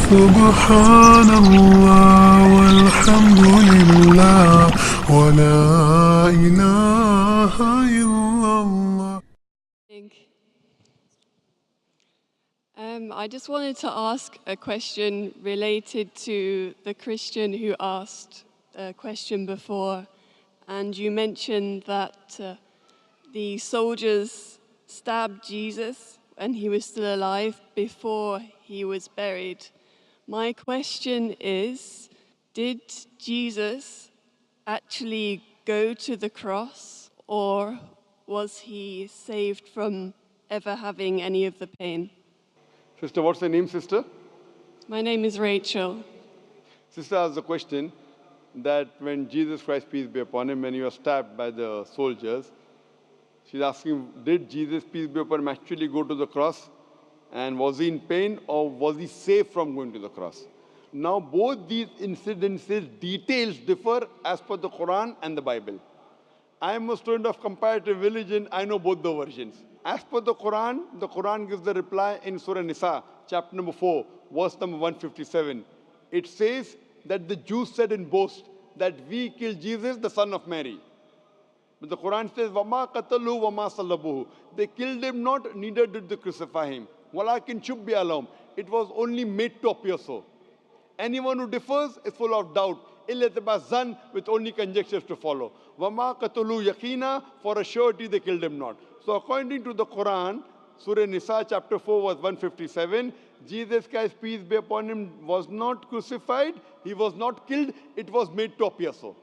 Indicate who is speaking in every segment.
Speaker 1: سبحان الله والحمد لله ولا إله إلا الله.
Speaker 2: I just wanted to ask a question related to the Christian who asked a question before, and you mentioned that the soldiers stabbed Jesus when he was still alive before he was buried. My question is, did Jesus actually go to the cross, or was he saved from ever having any of the pain?
Speaker 3: Sister, what's your name, sister?
Speaker 2: My name is Rachel.
Speaker 3: Sister asked the question that when Jesus Christ, peace be upon him, when he was stabbed by the soldiers, she's asking, did Jesus, peace be upon him, actually go to the cross? And was he in pain, or was he safe from going to the cross? Now, both these incidences, details differ as per the Quran and the Bible. I am a student of comparative religion. I know both the versions. As per the Quran gives the reply in Surah Nisa, chapter number 4, verse number 157. It says that the Jews said in boast that we killed Jesus, the son of Mary. But the Quran says, وَمَا قَتَلُوا وَمَا صَلَّبُوهُ. They killed him not, neither did they crucify him. وَلَكِنْ شُبِّهَ لَهُمْ. It was only made to appear so. Anyone who differs is full of doubt. Zan, with only conjectures to follow. Wama qatulu yaqina, for a surety they killed him not. So according to the Quran, Surah Nisa chapter 4 verse 157, Jesus Christ, peace be upon him, was not crucified, he was not killed, it was made to appear so.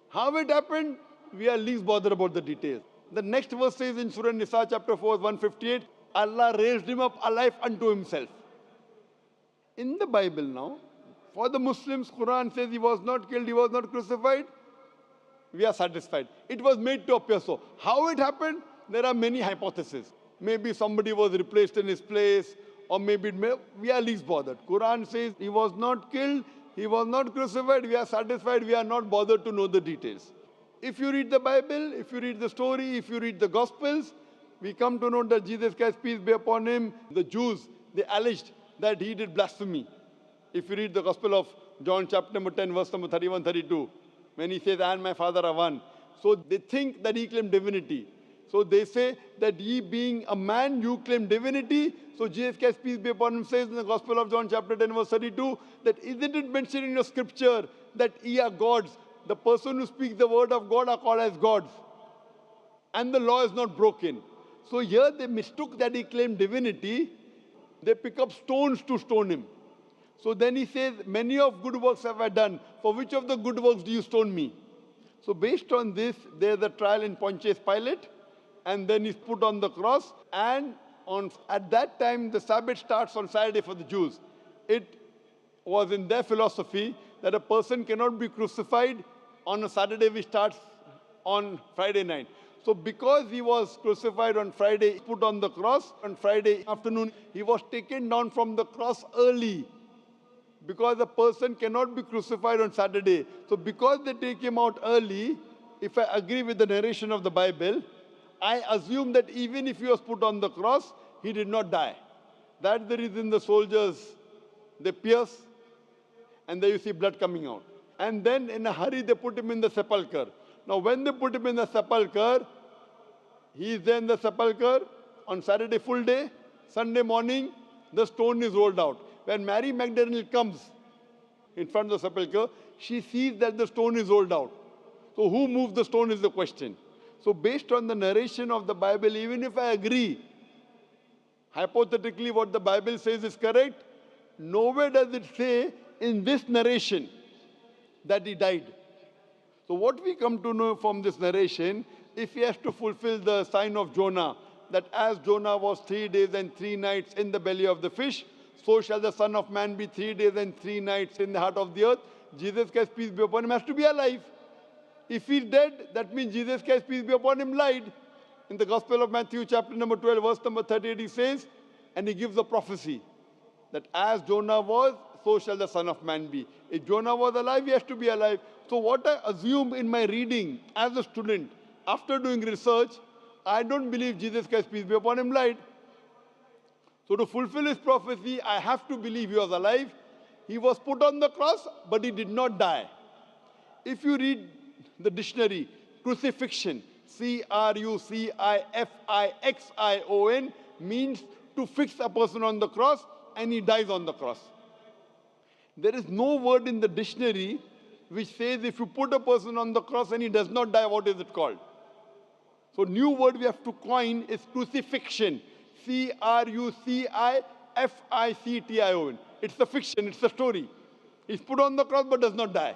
Speaker 3: How it happened, we are least bothered about the details. The next verse says in Surah Nisa chapter 4 verse 158, Allah raised him up alive unto himself. In the Bible now, for the Muslims, Quran says he was not killed, he was not crucified. We are satisfied. It was made to appear so. How it happened? There are many hypotheses. Maybe somebody was replaced in his place, or maybe we are least bothered. Quran says he was not killed, he was not crucified. We are satisfied. We are not bothered to know the details. If you read the Bible, if you read the story, if you read the Gospels, we come to know that Jesus Christ, peace be upon him, the Jews, they alleged that he did blasphemy. If you read the Gospel of John chapter number 10, verse number 31, 32, when he says, I and my Father are one. So they think that he claimed divinity. So they say that ye being a man, you claim divinity. So Jesus Christ, peace be upon him, says in the Gospel of John chapter 10, verse 32, that isn't it mentioned in your scripture that ye are gods? The person who speaks the word of God are called as gods. And the law is not broken. So here they mistook that he claimed divinity. They pick up stones to stone him. So then he says, many of good works have I done. For which of the good works do you stone me? So based on this, there's a trial in Pontius Pilate. And then he's put on the cross. And at that time, the Sabbath starts on Saturday for the Jews. It was in their philosophy that a person cannot be crucified on a Saturday which starts on Friday night. So because he was crucified on Friday, put on the cross, on Friday afternoon, he was taken down from the cross early. Because a person cannot be crucified on Saturday. So because they take him out early, if I agree with the narration of the Bible, I assume that even if he was put on the cross, he did not die. That's the reason the soldiers, they pierce, and there you see blood coming out. And then in a hurry, they put him in the sepulchre. Now when they put him in the sepulchre, he is there in the sepulchre on Saturday full day. Sunday morning, the stone is rolled out. When Mary Magdalene comes in front of the sepulchre, she sees that the stone is rolled out. So who moved the stone is the question. So based on the narration of the Bible, even if I agree, hypothetically what the Bible says is correct, nowhere does it say in this narration that he died. So what we come to know from this narration, if he has to fulfill the sign of Jonah, that as Jonah was 3 days and 3 nights in the belly of the fish, so shall the Son of Man be 3 days and 3 nights in the heart of the earth. Jesus Christ, peace be upon him, has to be alive. If he's dead, that means Jesus Christ, peace be upon him, lied. In the Gospel of Matthew, chapter number 12, verse number 38, he says, and he gives a prophecy, that as Jonah was, so shall the Son of Man be. If Jonah was alive, he has to be alive. So what I assume in my reading as a student, after doing research, I don't believe Jesus Christ, peace be upon him, lied. So to fulfill his prophecy, I have to believe he was alive. He was put on the cross, but he did not die. If you read the dictionary, crucifixion, Crucifixion, means to fix a person on the cross, and he dies on the cross. There is no word in the dictionary which says if you put a person on the cross and he does not die, what is it called? So new word we have to coin is crucifixion. Crucifixion. It's a fiction, it's a story. He's put on the cross but does not die.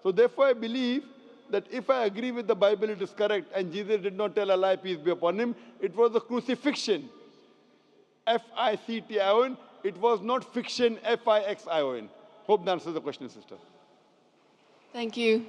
Speaker 3: So therefore I believe that if I agree with the Bible, it is correct, and Jesus did not tell a lie, peace be upon him. It was a crucifixion. Fiction. It was not fiction, Fixion. Hope that answers the question, sister.
Speaker 2: Thank you.